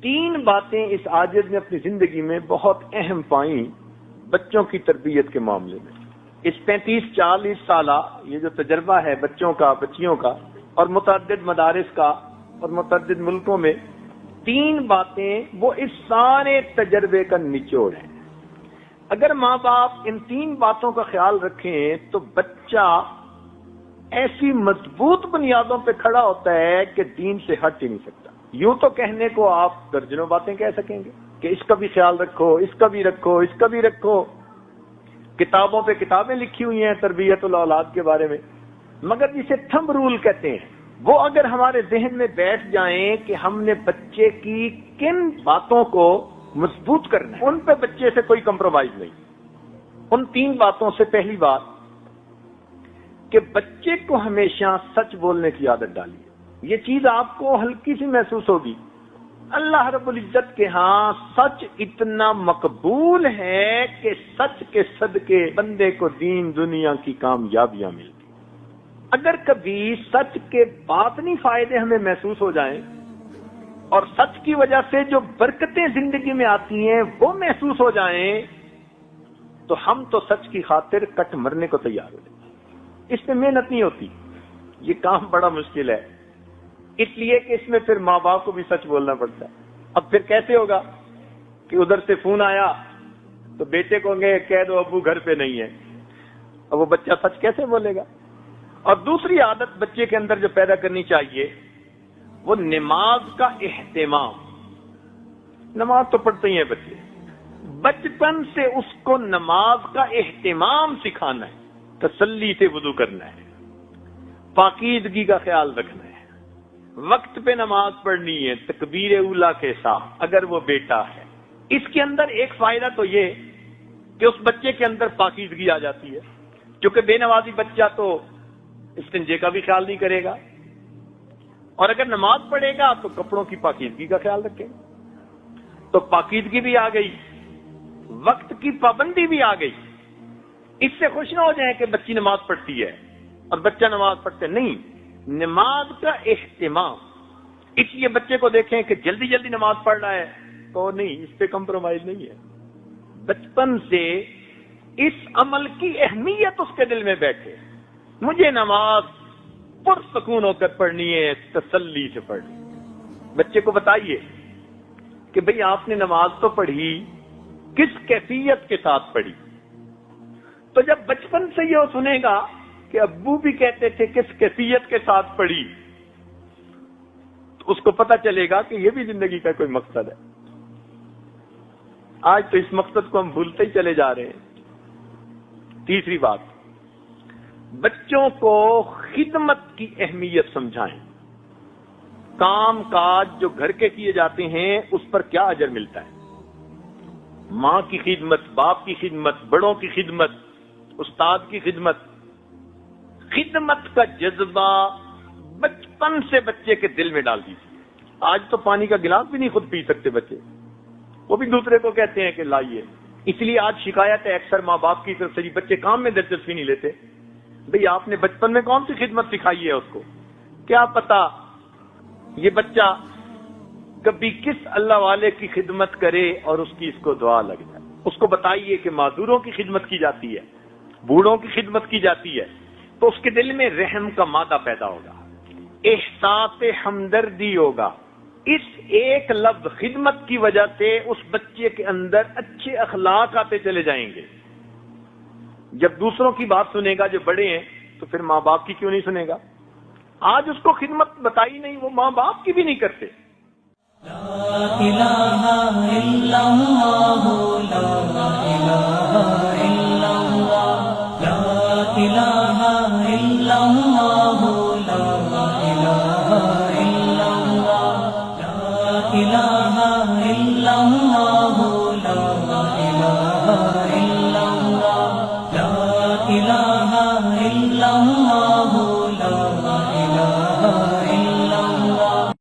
3 باتیں اس عاجز نے اپنی زندگی میں بہت اہم پائیں بچوں کی تربیت کے معاملے میں۔ اس 35-40 سالہ یہ جو تجربہ ہے بچوں کا، بچیوں کا، اور متعدد مدارس کا اور متعدد ملکوں میں، 3 باتیں وہ اس سارے تجربے کا نچوڑ ہے۔ اگر ماں باپ ان 3 باتوں کا خیال رکھیں تو بچہ ایسی مضبوط بنیادوں پہ کھڑا ہوتا ہے کہ دین سے ہٹ ہی نہیں سکتا۔ یوں تو کہنے کو آپ درجنوں باتیں کہہ سکیں گے کہ اس کا بھی خیال رکھو، اس کا بھی رکھو، اس کا بھی رکھو، کتابوں پہ کتابیں لکھی ہوئی ہیں تربیت الاولاد کے بارے میں، مگر جسے تھمب رول کہتے ہیں وہ اگر ہمارے ذہن میں بیٹھ جائیں کہ ہم نے بچے کی کن باتوں کو مضبوط کرنا ہے، ان پہ بچے سے کوئی کمپرومائز نہیں۔ ان 3 باتوں سے پہلی بات کہ بچے کو ہمیشہ سچ بولنے کی عادت ڈالیے۔ یہ چیز آپ کو ہلکی سی محسوس ہوگی، اللہ رب العزت کے ہاں سچ اتنا مقبول ہے کہ سچ کے صدقے بندے کو دین دنیا کی کامیابیاں ملتی۔ اگر کبھی سچ کے باطنی فائدے ہمیں محسوس ہو جائیں اور سچ کی وجہ سے جو برکتیں زندگی میں آتی ہیں وہ محسوس ہو جائیں تو ہم تو سچ کی خاطر کٹ مرنے کو تیار ہو جائیں۔ اس میں محنت نہیں ہوتی، یہ کام بڑا مشکل ہے، اس لیے کہ اس میں پھر ماں باپ کو بھی سچ بولنا پڑتا ہے۔ اب پھر کیسے ہوگا کہ ادھر سے فون آیا تو بیٹے کو کہہ دو ابو گھر پہ نہیں ہے، اب وہ بچہ سچ کیسے بولے گا؟ اور دوسری عادت بچے کے اندر جو پیدا کرنی چاہیے وہ نماز کا اہتمام۔ نماز تو پڑھتے ہی ہیں بچے، بچپن سے اس کو نماز کا اہتمام سکھانا ہے، تسلی سے وضو کرنا ہے، پاکیزگی کا خیال رکھنا ہے، وقت پہ نماز پڑھنی ہے تکبیر اولیٰ کے ساتھ اگر وہ بیٹا ہے۔ اس کے اندر ایک فائدہ تو یہ کہ اس بچے کے اندر پاکیزگی آ جاتی ہے، کیونکہ بے نمازی بچہ تو استنجے کا بھی خیال نہیں کرے گا، اور اگر نماز پڑھے گا تو کپڑوں کی پاکیزگی کا خیال رکھے گا، تو پاکیزگی بھی آ گئی، وقت کی پابندی بھی آ گئی۔ اس سے خوش نہ ہو جائیں کہ بچی نماز پڑھتی ہے اور بچہ نماز پڑھتے نہیں، نماز کا اہتمام۔ اس لیے بچے کو دیکھیں کہ جلدی جلدی نماز پڑھ رہا ہے تو نہیں، اس پہ کمپرومائز نہیں ہے، بچپن سے اس عمل کی اہمیت اس کے دل میں بیٹھے، مجھے نماز پرسکون ہو کر پڑھنی ہے، تسلی سے پڑھنی۔ بچے کو بتائیے کہ بھئی آپ نے نماز تو پڑھی، کس کیفیت کے ساتھ پڑھی؟ تو جب بچپن سے یہ سنے گا کہ ابو بھی کہتے تھے کس کیفیت کے ساتھ پڑھی، تو اس کو پتہ چلے گا کہ یہ بھی زندگی کا کوئی مقصد ہے۔ آج تو اس مقصد کو ہم بھولتے ہی چلے جا رہے ہیں۔ تیسری بات، بچوں کو خدمت کی اہمیت سمجھائیں۔ کام کاج جو گھر کے کیے جاتے ہیں اس پر کیا اجر ملتا ہے، ماں کی خدمت، باپ کی خدمت، بڑوں کی خدمت، استاد کی خدمت۔ خدمت کا جذبہ بچپن سے بچے کے دل میں ڈال دیجیے۔ آج تو پانی کا گلاس بھی نہیں خود پی سکتے بچے، وہ بھی دوسرے کو کہتے ہیں کہ لائیے۔ اس لیے آج شکایت ہے اکثر ماں باپ کی طرف سے، جی بچے کام میں دلچسپی نہیں لیتے۔ بھئی آپ نے بچپن میں کون سی خدمت سکھائی ہے اس کو؟ کیا پتا یہ بچہ کبھی کس اللہ والے کی خدمت کرے اور اس کی اس کو دعا لگ جائے۔ اس کو بتائیے کہ معذوروں کی خدمت کی جاتی ہے، بوڑھوں کی خدمت کی جاتی ہے، تو اس کے دل میں رحم کا مادہ پیدا ہوگا، احساس ہمدردی ہوگا۔ اس ایک لفظ خدمت کی وجہ سے اس بچے کے اندر اچھے اخلاق آتے چلے جائیں گے۔ جب دوسروں کی بات سنے گا جو بڑے ہیں تو پھر ماں باپ کی کیوں نہیں سنے گا؟ آج اس کو خدمت بتائی نہیں، وہ ماں باپ کی بھی نہیں کرتے۔ لا الہ الا اللہ، لا الہ